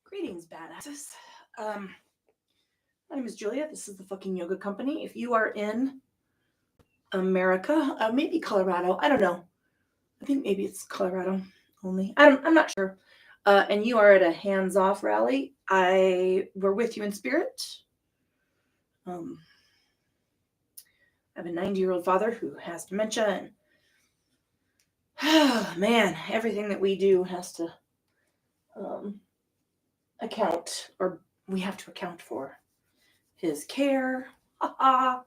Greetings, badasses. My name is Julia. This is the fucking yoga company. If you are in America, maybe Colorado, I don't know. I think maybe it's Colorado only. I'm not sure. And you are at a hands-off rally. We're with you in spirit. I have a 90-year-old father who has dementia, and man, everything that we do has to account, or we have to account for his care. I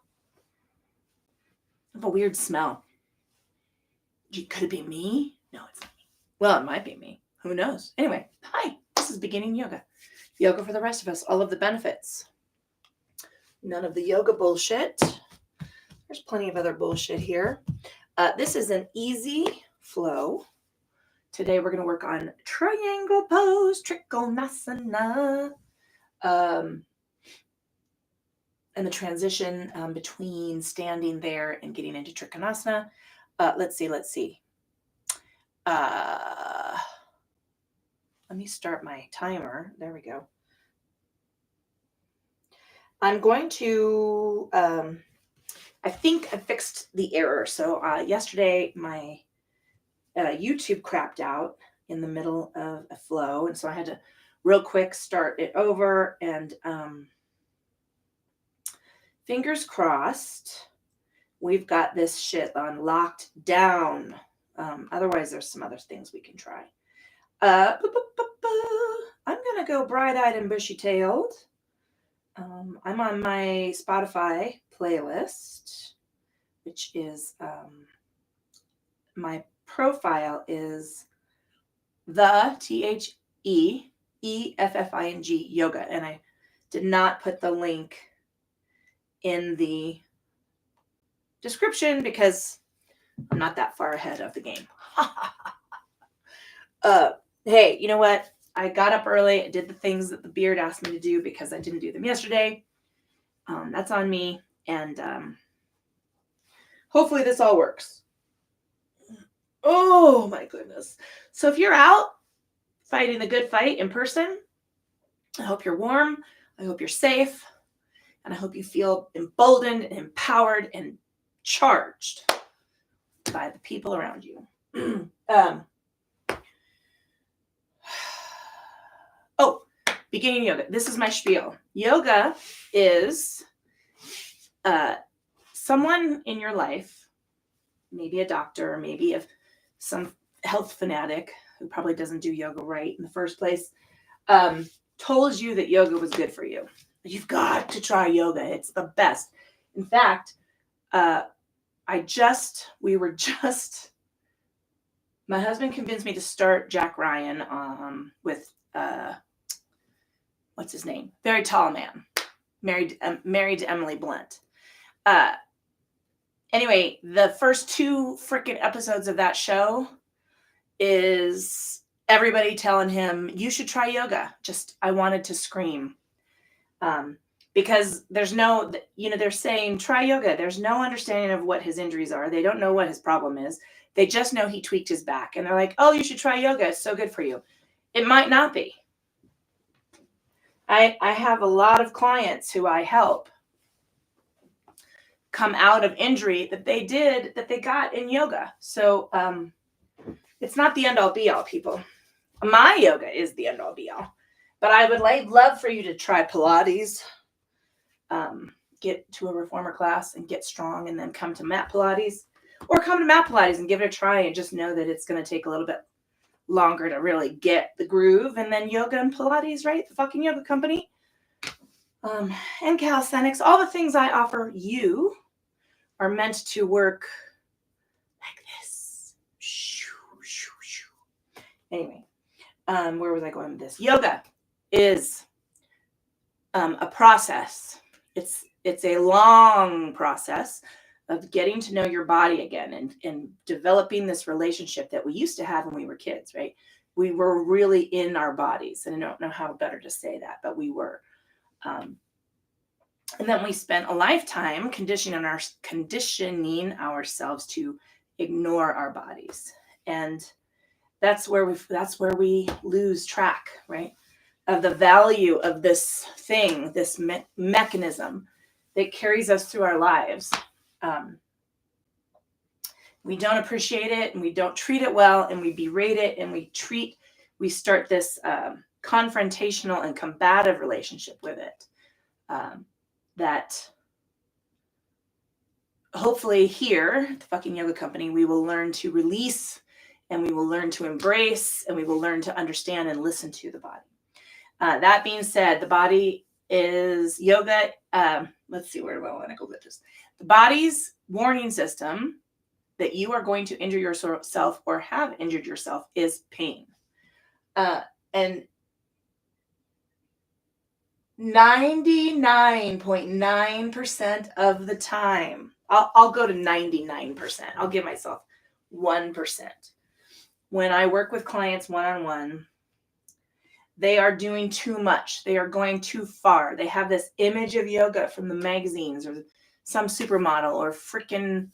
have a weird smell. Could it be me? No, it's not me. Well, it might be me. Who knows? Anyway, hi. This is beginning yoga. Yoga for the rest of us. All of the benefits. None of the yoga bullshit. There's plenty of other bullshit here. This is an easy flow. Today we're going to work on triangle pose, Trikonasana. And the transition between standing there and getting into Trikonasana. Let's see. Let me start my timer. There we go. I'm going to, I think I fixed the error. So yesterday my YouTube crapped out in the middle of a flow. And so I had to real quick start it over, and fingers crossed, we've got this shit on locked down. Otherwise, there's some other things we can try. I'm going to go bright-eyed and bushy-tailed. I'm on my Spotify playlist, which is, my profile is the THEEFFING yoga. And I did not put the link in the description because I'm not that far ahead of the game. Hey, you know what? I got up early. I did the things that the beard asked me to do because I didn't do them yesterday. That's on me. And hopefully this all works. Oh my goodness. So if you're out fighting the good fight in person, I hope you're warm. I hope you're safe. And I hope you feel emboldened and empowered and charged by the people around you. Beginning yoga. This is my spiel. Yoga is someone in your life, maybe a doctor, maybe some health fanatic who probably doesn't do yoga right in the first place, told you that yoga was good for you. You've got to try yoga. It's the best. In fact, my husband convinced me to start Jack Ryan with, what's his name? Very tall man, married to Emily Blunt. Anyway, the first 2 freaking episodes of that show is everybody telling him, you should try yoga. I wanted to scream. Because there's no, they're saying try yoga. There's no understanding of what his injuries are. They don't know what his problem is. They just know he tweaked his back. And they're like, oh, you should try yoga. It's so good for you. It might not be. I have a lot of clients who I help come out of injury that they got in yoga. So it's not the end all be all, people. My yoga is the end all be all. But I would love for you to try Pilates. Get to a reformer class and get strong, and then come to mat Pilates, or come to mat Pilates and give it a try, and just know that it's going to take a little bit longer to really get the groove. And then yoga and Pilates, right? The fucking yoga company, and calisthenics, all the things I offer you are meant to work like this. Anyway, where was I going with this? Yoga is a process. It's a long process of getting to know your body again, and developing this relationship that we used to have when we were kids, right? We were really in our bodies, and I don't know how better to say that, but we were. And then we spent a lifetime conditioning ourselves to ignore our bodies, and that's where we lose track, right? of the value of this thing, this mechanism that carries us through our lives. We don't appreciate it, and we don't treat it well, and we berate it, and we start this confrontational and combative relationship with it. That hopefully here at the Fucking Yoga Company, we will learn to release, and we will learn to embrace, and we will learn to understand and listen to the body. That being said, the body is yoga. Let's see, where do I want to go with this? The body's warning system that you are going to injure yourself or have injured yourself is pain. And 99.9% of the time, I'll go to 99%. I'll give myself 1%. When I work with clients one-on-one, they are doing too much. They are going too far. They have this image of yoga from the magazines or some supermodel or freaking,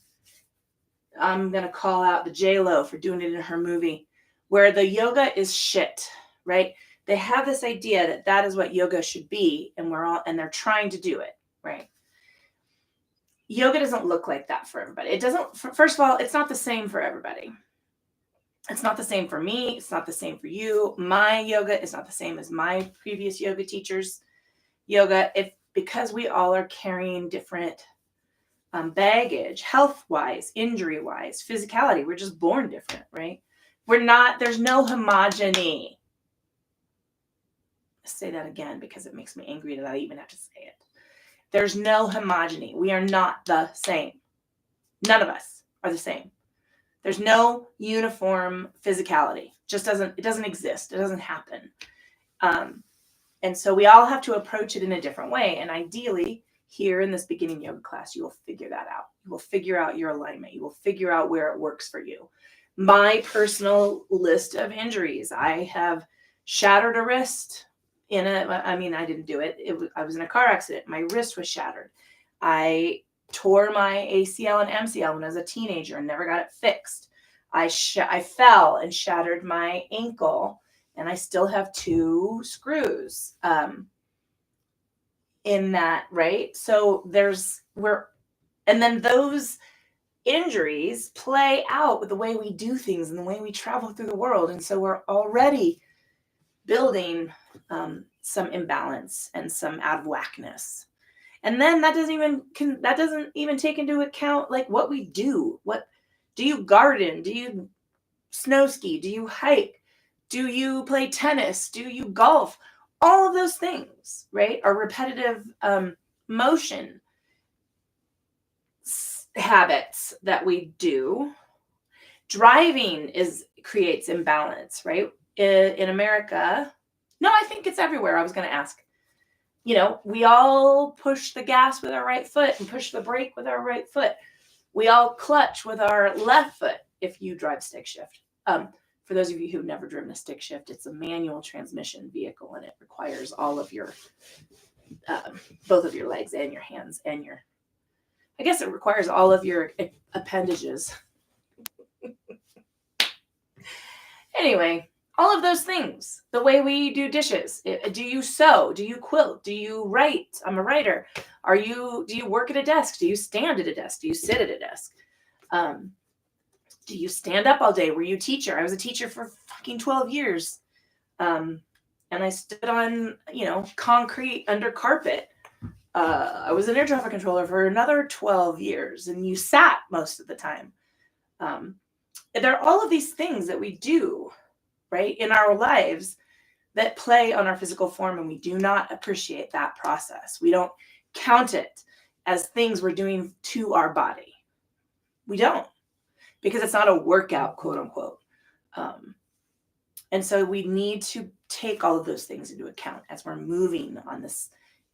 I'm going to call out the J-Lo for doing it in her movie, where the yoga is shit, right? They have this idea that that is what yoga should be, and they're trying to do it, right? Yoga doesn't look like that for everybody. It doesn't, first of all, it's not the same for everybody. It's not the same for me. It's not the same for you. My yoga is not the same as my previous yoga teachers' yoga. Because we all are carrying different baggage, health-wise, injury-wise, physicality. We're just born different, right? There's no homogeny. I'll say that again because it makes me angry that I even have to say it. There's no homogeny. We are not the same. None of us are the same. There's no uniform physicality. It doesn't exist. It doesn't happen. And so we all have to approach it in a different way. And ideally, here in this beginning yoga class, you will figure that out. You will figure out your alignment. You will figure out where it works for you. My personal list of injuries, I have shattered a wrist I didn't do it. I was in a car accident. My wrist was shattered. I tore my ACL and MCL when I was a teenager and never got it fixed. I fell and shattered my ankle, and I still have 2 screws in that, right? So and then those injuries play out with the way we do things and the way we travel through the world. And so we're already building some imbalance and some out of whackness. And then that doesn't even take into account like what we do. What do you garden? Do you snow ski? Do you hike? Do you play tennis? Do you golf? All of those things, right, are repetitive motion habits that we do. Driving creates imbalance, right? In America, no, I think it's everywhere. I was going to ask. We all push the gas with our right foot and push the brake with our right foot. We all clutch with our left foot if you drive stick shift. For those of you who've never driven a stick shift, it's a manual transmission vehicle, and it requires all of your, both of your legs and your hands and I guess it requires all of your appendages. Anyway, all of those things, the way we do dishes. Do you sew? Do you quilt? Do you write? I'm a writer. Do you work at a desk? Do you stand at a desk? Do you sit at a desk? Do you stand up all day? Were you a teacher? I was a teacher for fucking 12 years. And I stood on, concrete under carpet. I was an air traffic controller for another 12 years, and you sat most of the time. There are all of these things that we do, right, in our lives that play on our physical form, and we do not appreciate that process. We don't count it as things we're doing to our body. We don't, because it's not a workout, quote unquote. And so we need to take all of those things into account as we're moving on this,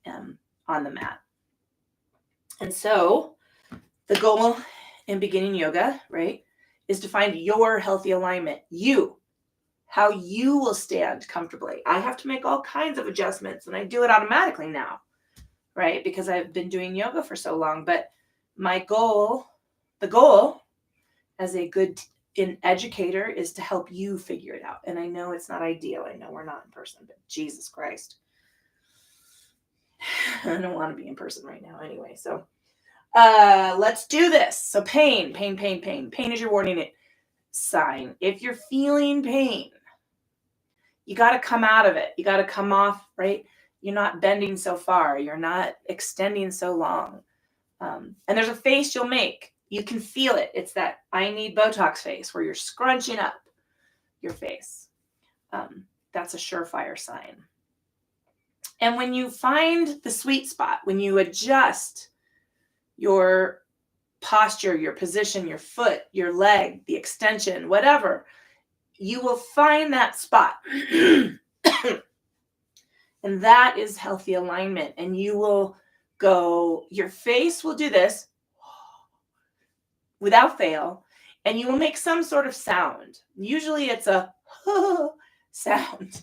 on the mat. And so the goal in beginning yoga, right, is to find your healthy alignment. How you will stand comfortably. I have to make all kinds of adjustments, and I do it automatically now, right? Because I've been doing yoga for so long. But the goal as a good an educator is to help you figure it out. And I know it's not ideal. I know we're not in person, but Jesus Christ. I don't want to be in person right now anyway. So let's do this. So pain. Pain is your warning sign. If you're feeling pain, you got to come out of it. You got to come off, right? You're not bending so far. You're not extending so long. And there's a face you'll make. You can feel it. It's that I need Botox face where you're scrunching up your face. That's a surefire sign. And when you find the sweet spot, when you adjust your posture, your position, your foot, your leg, the extension, whatever, you will find that spot. And that is healthy alignment. And you will go, your face will do this without fail, and you will make some sort of sound. Usually it's a sound.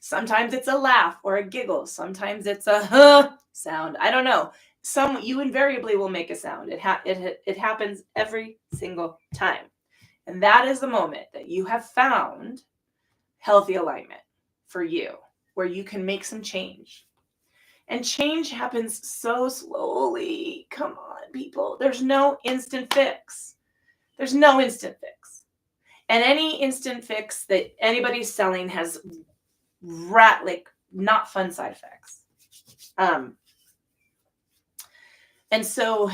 Sometimes it's a laugh or a giggle. Sometimes it's a sound. I don't know. You invariably will make a sound. It happens every single time. And that is the moment that you have found healthy alignment for you, where you can make some change. And change happens so slowly. Come on, people. There's no instant fix. There's no instant fix. And any instant fix that anybody's selling has not fun side effects. And so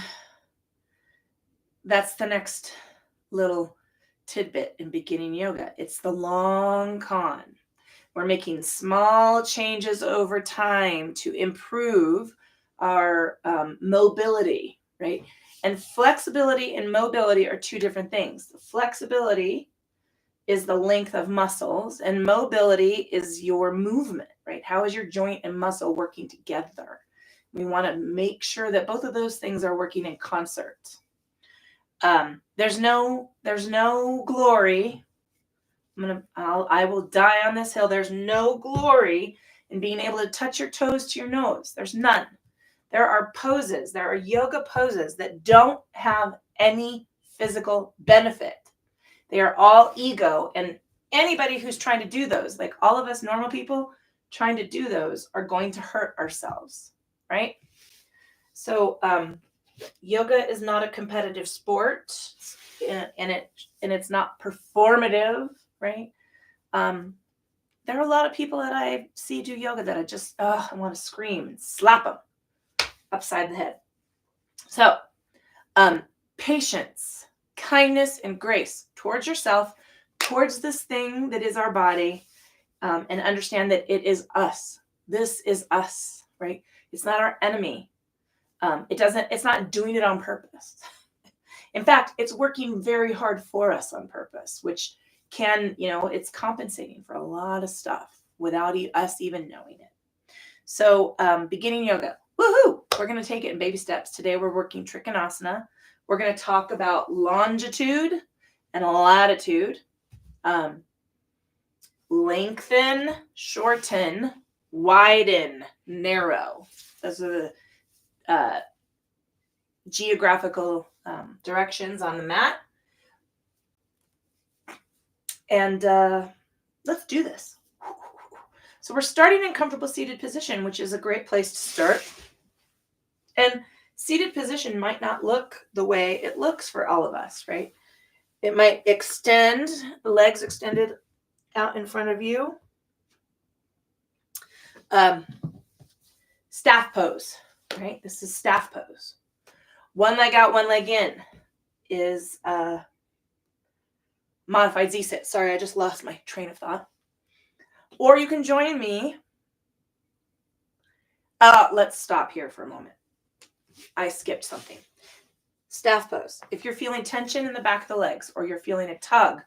that's the next little tidbit in beginning yoga. It's the long con. We're making small changes over time to improve our mobility, right? And flexibility and mobility are two different things. Flexibility is the length of muscles, and mobility is your movement, right? How is your joint and muscle working together? We want to make sure that both of those things are working in concert. There's no glory. I will die on this hill. There's no glory in being able to touch your toes to your nose. There's none. There are poses. There are yoga poses that don't have any physical benefit. They are all ego. And anybody who's trying to do those, like all of us normal people trying to do those, are going to hurt ourselves, right? So yoga is not a competitive sport, and it's not performative, right? There are a lot of people that I see do yoga that I want to scream and slap them upside the head. So patience, kindness, and grace towards yourself, towards this thing that is our body, and understand that it is us. This is us, right? It's not our enemy. It's not doing it on purpose. In fact, it's working very hard for us on purpose, which it's compensating for a lot of stuff without us even knowing it. So beginning yoga, woohoo! We're going to take it in baby steps. Today we're working Trikonasana. We're going to talk about longitude and latitude, lengthen, shorten, widen, narrow. Those are the geographical directions on the mat. And let's do this. So we're starting in comfortable seated position, which is a great place to start. And seated position might not look the way it looks for all of us, right? It might extend, the legs extended out in front of you. Staff pose, right? This is staff pose. One leg out, one leg in is modified Z-sit. Sorry, I just lost my train of thought. Or you can join me. Let's stop here for a moment. I skipped something. Staff pose. If you're feeling tension in the back of the legs, or you're feeling a tug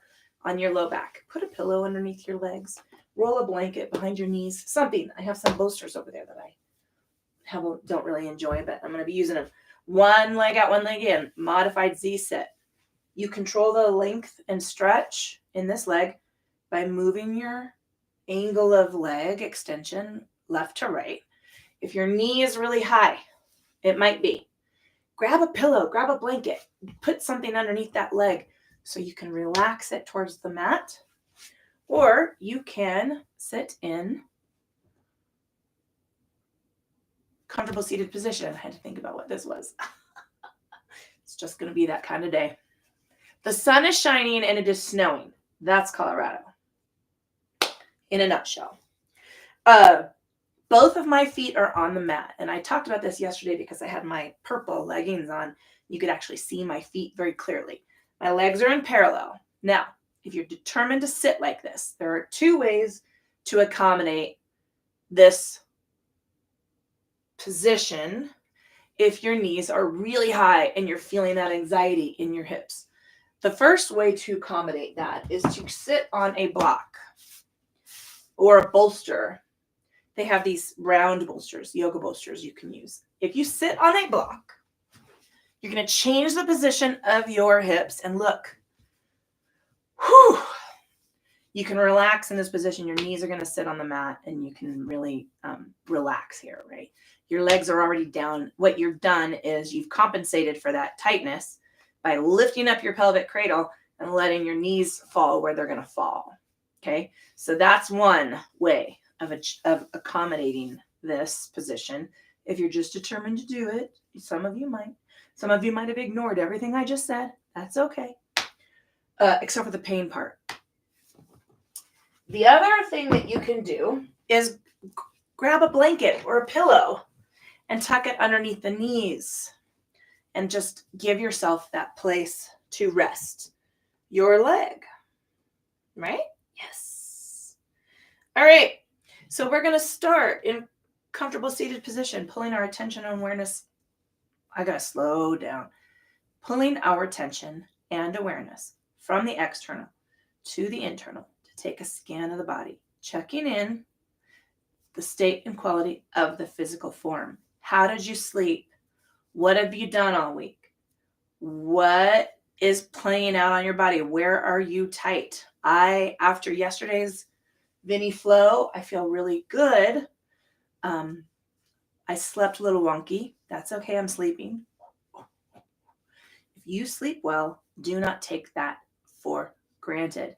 on your low back, put a pillow underneath your legs. Roll a blanket behind your knees. Something. I have some bolsters over there that I don't really enjoy, but I'm going to be using them. One leg out, one leg in. Modified Z-sit. You control the length and stretch in this leg by moving your angle of leg extension left to right. If your knee is really high, it might be. Grab a pillow, grab a blanket, put something underneath that leg So you can relax it towards the mat, or you can sit in comfortable seated position. I had to think about what this was. It's just going to be that kind of day. The sun is shining and it is snowing. That's Colorado in a nutshell. Both of my feet are on the mat. And I talked about this yesterday because I had my purple leggings on. You could actually see my feet very clearly. My legs are in parallel. Now, if you're determined to sit like this, there are two ways to accommodate this position if your knees are really high and you're feeling that anxiety in your hips. The first way to accommodate that is to sit on a block or a bolster. They have these round bolsters, yoga bolsters you can use. If you sit on a block, you're going to change the position of your hips and look. Whew, you can relax in this position. Your knees are going to sit on the mat and you can really relax here, right? Your legs are already down. What you've done is you've compensated for that tightness by lifting up your pelvic cradle and letting your knees fall where they're going to fall. Okay, so that's one way of accommodating this position. If you're just determined to do it, some of you might have ignored everything I just said. That's okay, except for the pain part. The other thing that you can do is grab a blanket or a pillow and tuck it underneath the knees and just give yourself that place to rest your leg, right? Yes. All right. So we're going to start in comfortable seated position, pulling our attention and awareness. I got to slow down. Pulling our attention and awareness from the external to the internal to take a scan of the body, checking in the state and quality of the physical form. How did you sleep? What have you done all week? What is playing out on your body? Where are you tight? After yesterday's Vinny Flow, I feel really good. I slept a little wonky. That's okay. I'm sleeping. If you sleep well, do not take that for granted.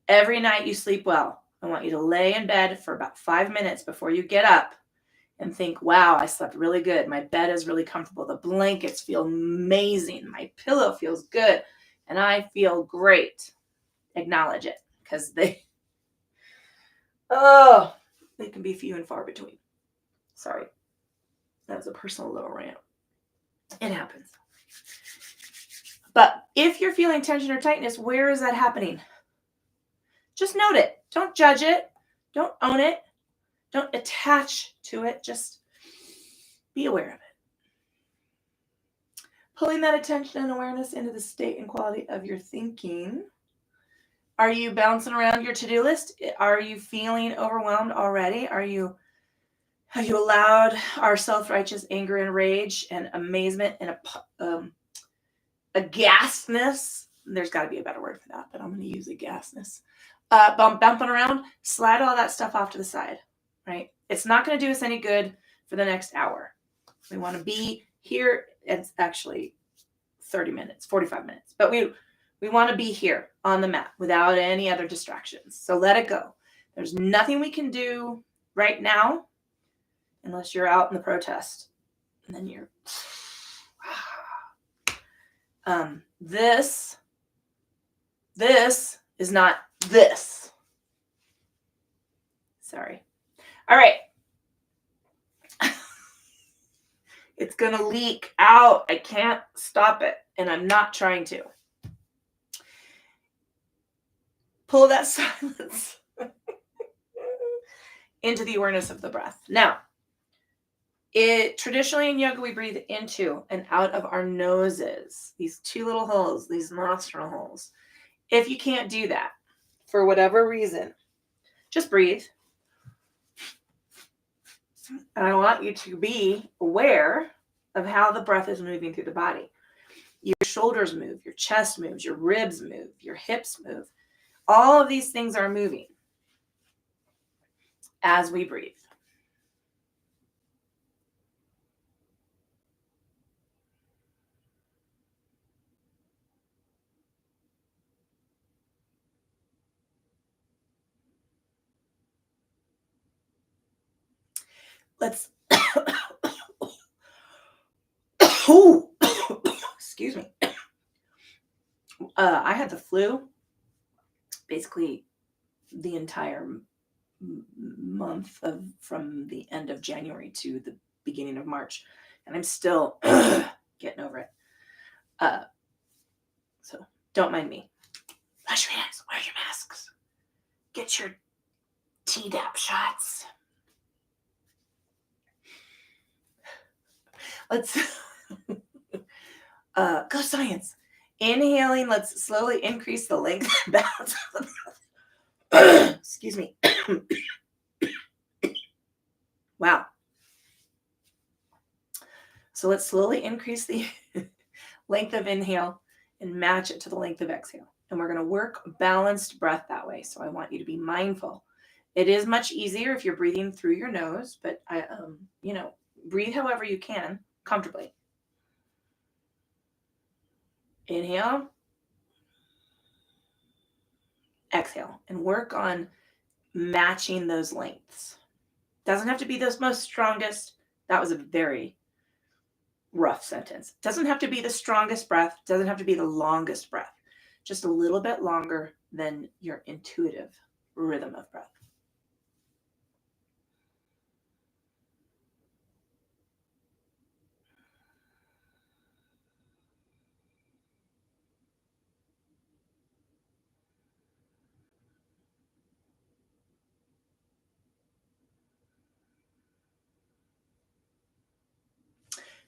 Every night you sleep well, I want you to lay in bed for about 5 minutes before you get up and think, wow, I slept really good. My bed is really comfortable. The blankets feel amazing. My pillow feels good. And I feel great. Acknowledge it because they can be few and far between. Sorry. That was a personal little rant. It happens. But if you're feeling tension or tightness, where is that happening? Just note it. Don't judge it. Don't own it. Don't attach to it. Just be aware of it. Pulling that attention and awareness into the state and quality of your thinking. Are you bouncing around your to-do list? Are you feeling overwhelmed already? Have you allowed our self-righteous anger and rage and amazement and aghastness? There's got to be a better word for that, but I'm going to use aghastness. Bumping around, slide all that stuff off to the side, right? It's not going to do us any good for the next hour. We want to be here. It's actually 30 minutes, 45 minutes, but we want to be here on the mat without any other distractions. So let it go. There's nothing we can do right now unless you're out in the protest. And then you're this is not this. Sorry. All right. It's going to leak out. I can't stop it. And I'm not trying to. Pull that silence into the awareness of the breath. Now, traditionally in yoga, we breathe into and out of our noses. These two little holes, these nostril holes. If you can't do that, for whatever reason, just breathe. And I want you to be aware of how the breath is moving through the body. Your shoulders move, your chest moves, your ribs move, your hips move. All of these things are moving as we breathe. let's, oh, excuse me. I had the flu basically the entire month from the end of January to the beginning of March, and I'm still getting over it. So don't mind me. Wash your hands, wear your masks, get your Tdap shots. Let's go science. Inhaling, let's slowly increase the length and balance of the breath. Excuse me. Wow. So let's slowly increase the length of inhale and match it to the length of exhale. And we're going to work balanced breath that way. So I want you to be mindful. It is much easier if you're breathing through your nose, but breathe however you can comfortably. Inhale. Exhale. And work on matching those lengths. Doesn't have to be the most strongest. That was a very rough sentence. Doesn't have to be the strongest breath. Doesn't have to be the longest breath. Just a little bit longer than your intuitive rhythm of breath.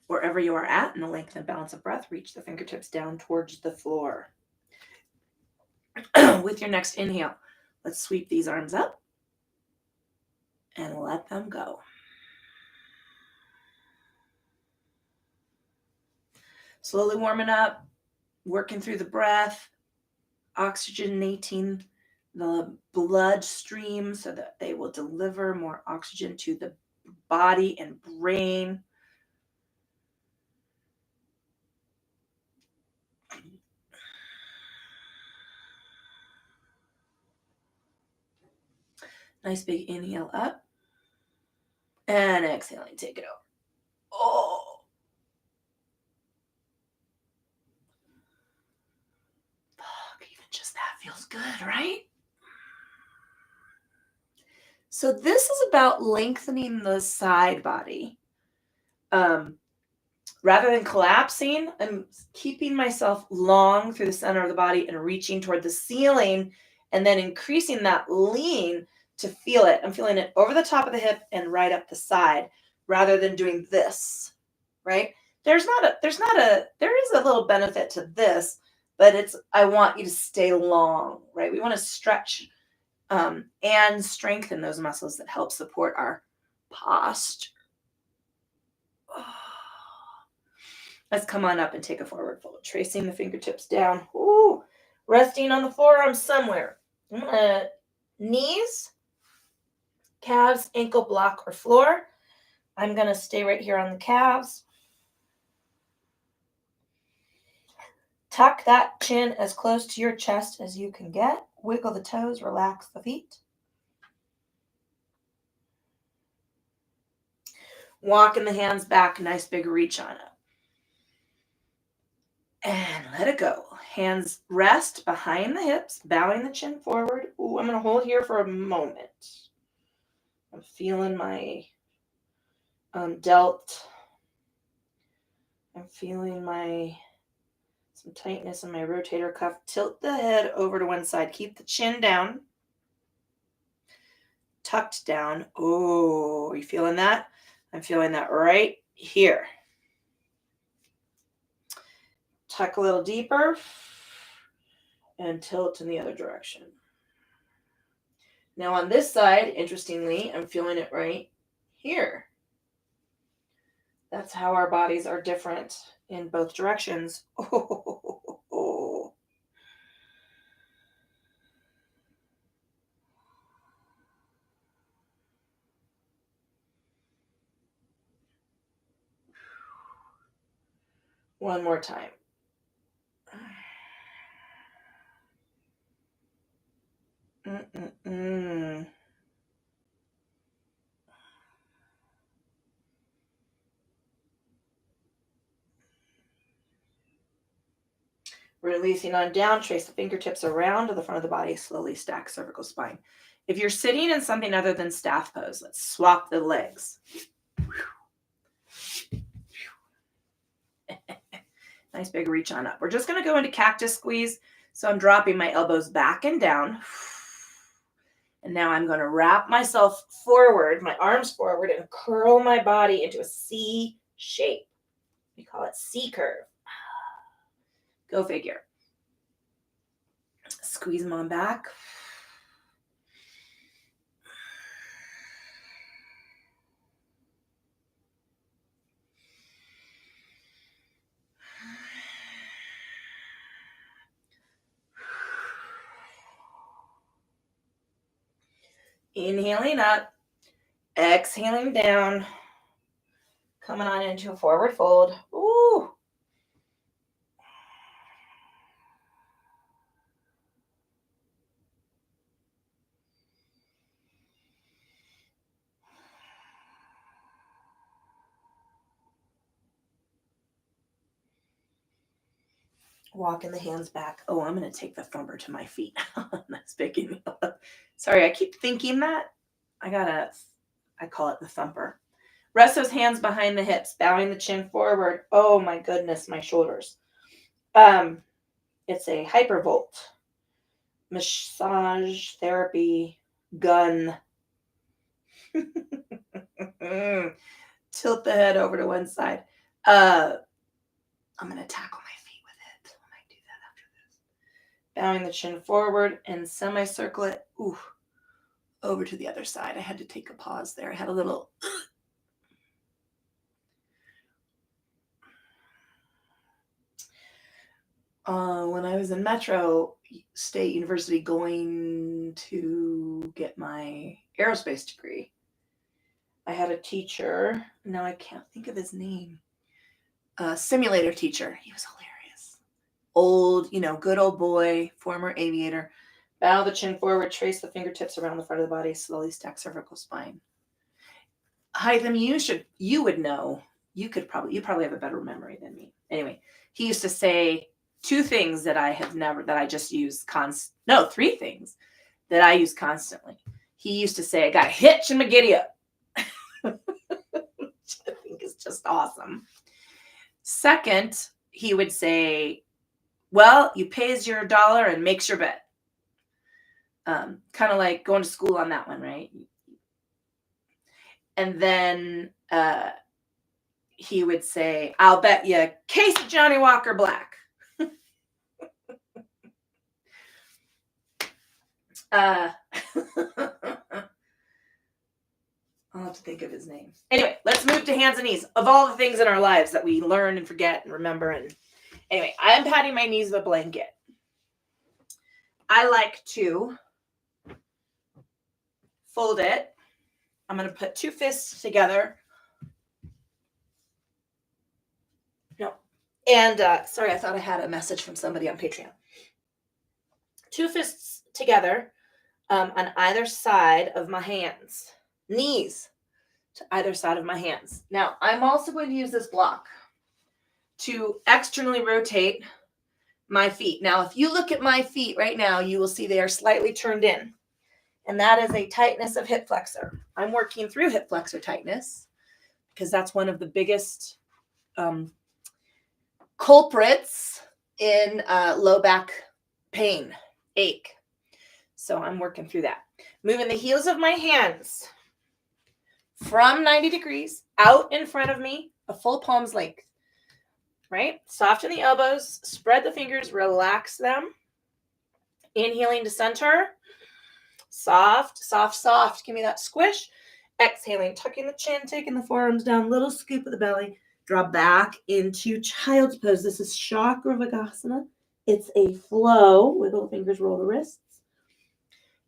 Wherever you are at in the length and balance of breath, reach the fingertips down towards the floor. With your next inhale, let's sweep these arms up and let them go. Slowly warming up, working through the breath, oxygenating the bloodstream so that they will deliver more oxygen to the body and brain. Nice big inhale up. And exhaling, take it over. Oh. Fuck, even just that feels good, right? So this is about lengthening the side body. Rather than collapsing, I'm keeping myself long through the center of the body and reaching toward the ceiling and then increasing that lean to feel it. I'm feeling it over the top of the hip and right up the side rather than doing this, right? There is a little benefit to this, but I want you to stay long, right? We want to stretch and strengthen those muscles that help support our posture. Let's come on up and take a forward fold. Tracing the fingertips down. Ooh, resting on the forearm somewhere. Knees, calves, ankle block, or floor. I'm going to stay right here on the calves. Tuck that chin as close to your chest as you can get. Wiggle the toes, relax the feet. Walking the hands back, nice big reach on it. And let it go. Hands rest behind the hips, bowing the chin forward. Ooh, I'm going to hold here for a moment. I'm feeling my delt. I'm feeling some tightness in my rotator cuff. Tilt the head over to one side. Keep the chin down. Tucked down. Oh, are you feeling that? I'm feeling that right here. Tuck a little deeper and tilt in the other direction. Now on this side, interestingly, I'm feeling it right here. That's how our bodies are different in both directions. Oh. One more time. Releasing on down, trace the fingertips around to the front of the body, slowly stack cervical spine. If you're sitting in something other than staff pose, let's swap the legs. Nice big reach on up. We're just going to go into cactus squeeze. So I'm dropping my elbows back and down. And now I'm going to wrap myself forward, my arms forward, and curl my body into a C shape. We call it C curve. Go figure. Squeeze them on back. Inhaling up, exhaling down, coming on into a forward fold. Ooh. Walking the hands back. Oh, I'm going to take the thumper to my feet. That's picking me up. Sorry, I keep thinking that. I call it the thumper. Rest those hands behind the hips, bowing the chin forward. Oh my goodness, my shoulders. It's a hypervolt massage therapy gun. Tilt the head over to one side. I'm going to tackle my feet with it. I might do that after this. Bowing the chin forward and semicircle it. Ooh, over to the other side. I had to take a pause there. I had a little... when I was in Metro State University going to get my aerospace degree, I had a teacher. Now I can't think of his name. A simulator teacher. He was hilarious. Old, good old boy, former aviator. Bow the chin forward, trace the fingertips around the front of the body, slowly stack cervical spine. Hytham, you would know. You probably have a better memory than me. Anyway, he used to say three things that I use constantly. He used to say, I got a hitch in my giddy up. Which I think is just awesome. Second, he would say, well, you pays your dollar and makes your bet. Kind of like going to school on that one, right? And then he would say, I'll bet you a case of Johnny Walker Black. I'll have to think of his name. Anyway, let's move to hands and knees. Of all the things in our lives that we learn and forget and remember. And anyway, I'm patting my knees with a blanket. I like to fold it. I'm going to put two fists together. No. And sorry, I thought I had a message from somebody on Patreon. Two fists together on either side of my hands. Knees to either side of my hands. Now, I'm also going to use this block to externally rotate my feet. Now, if you look at my feet right now, you will see they are slightly turned in. And that is a tightness of hip flexor. I'm working through hip flexor tightness because that's one of the biggest culprits in low back pain, ache. So I'm working through that. Moving the heels of my hands from 90 degrees out in front of me, a full palm's length, right? Soften the elbows, spread the fingers, relax them. Inhaling to center. Soft, soft, soft. Give me that squish. Exhaling, tucking the chin, taking the forearms down, little scoop of the belly. Draw back into child's pose. This is Chakravargasana. It's a flow. Wiggle the fingers, roll the wrists.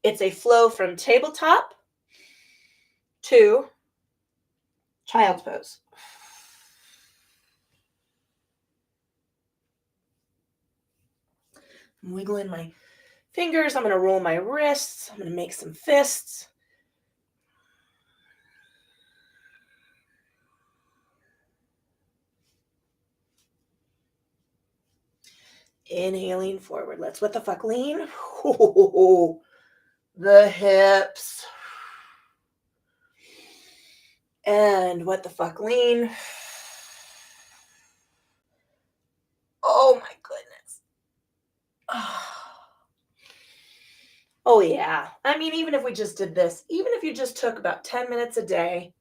It's a flow from tabletop to child's pose. I'm wiggling my fingers. I'm going to roll my wrists. I'm going to make some fists. Inhaling forward. Let's what the fuck lean. Oh, the hips. And what the fuck lean. Oh my goodness. Oh yeah. I mean, even if we just did this, even if you just took about 10 minutes a day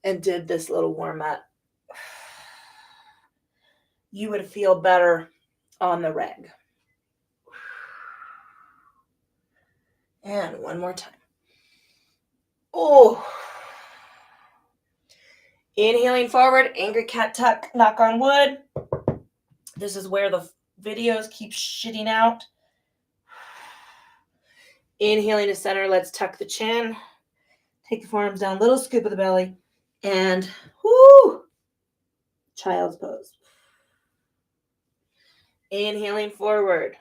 and did this little warm up, you would feel better on the reg. And one more time. Oh. Inhaling forward, angry cat tuck, knock on wood. This is where the videos keep shitting out. Inhaling to center, let's tuck the chin. Take the forearms down, little scoop of the belly. And whoo, child's pose. Inhaling forward.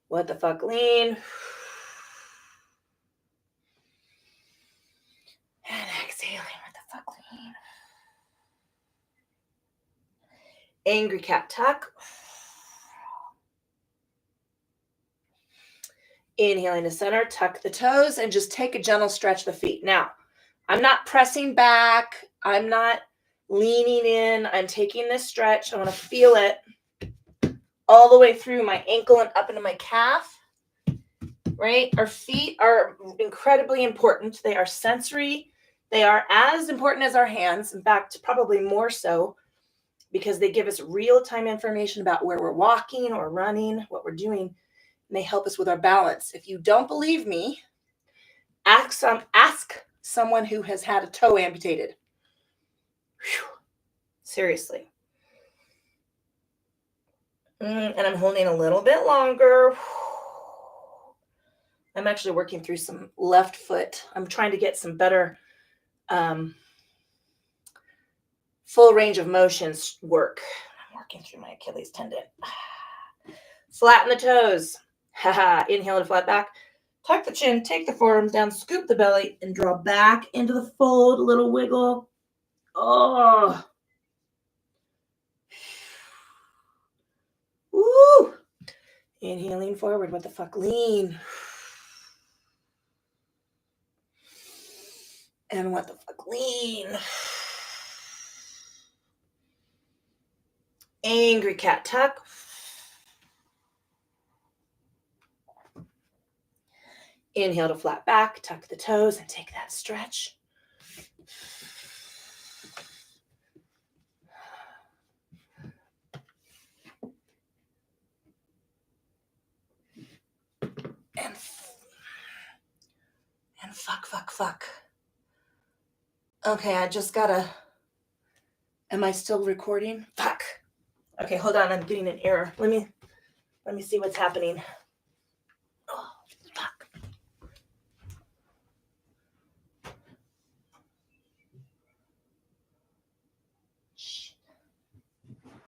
What the fuck lean. And exhaling, what the fuck lean. Angry cat tuck. Inhaling to center, tuck the toes, and just take a gentle stretch of the feet. Now, I'm not pressing back. I'm not leaning in. I'm taking this stretch. I want to feel it all the way through my ankle and up into my calf, right? Our feet are incredibly important. They are sensory. They are as important as our hands. In fact, probably more so, because they give us real-time information about where we're walking or running, what we're doing, and they help us with our balance. If you don't believe me, ask someone who has had a toe amputated. Whew. Seriously. And I'm holding a little bit longer. I'm actually working through some left foot. I'm trying to get some better full range of motions work. I'm working through my Achilles tendon. Flatten the toes. Inhale to flat back. Tuck the chin, take the forearms down, scoop the belly, and draw back into the fold. A little wiggle. Oh. Woo. Inhaling forward. What the fuck? Lean. And what the fuck? Lean. Angry cat tuck. Inhale to flat back, tuck the toes, and take that stretch. And fuck. Okay, I just gotta, am I still recording? Fuck. Okay, hold on, I'm getting an error. Let me see what's happening.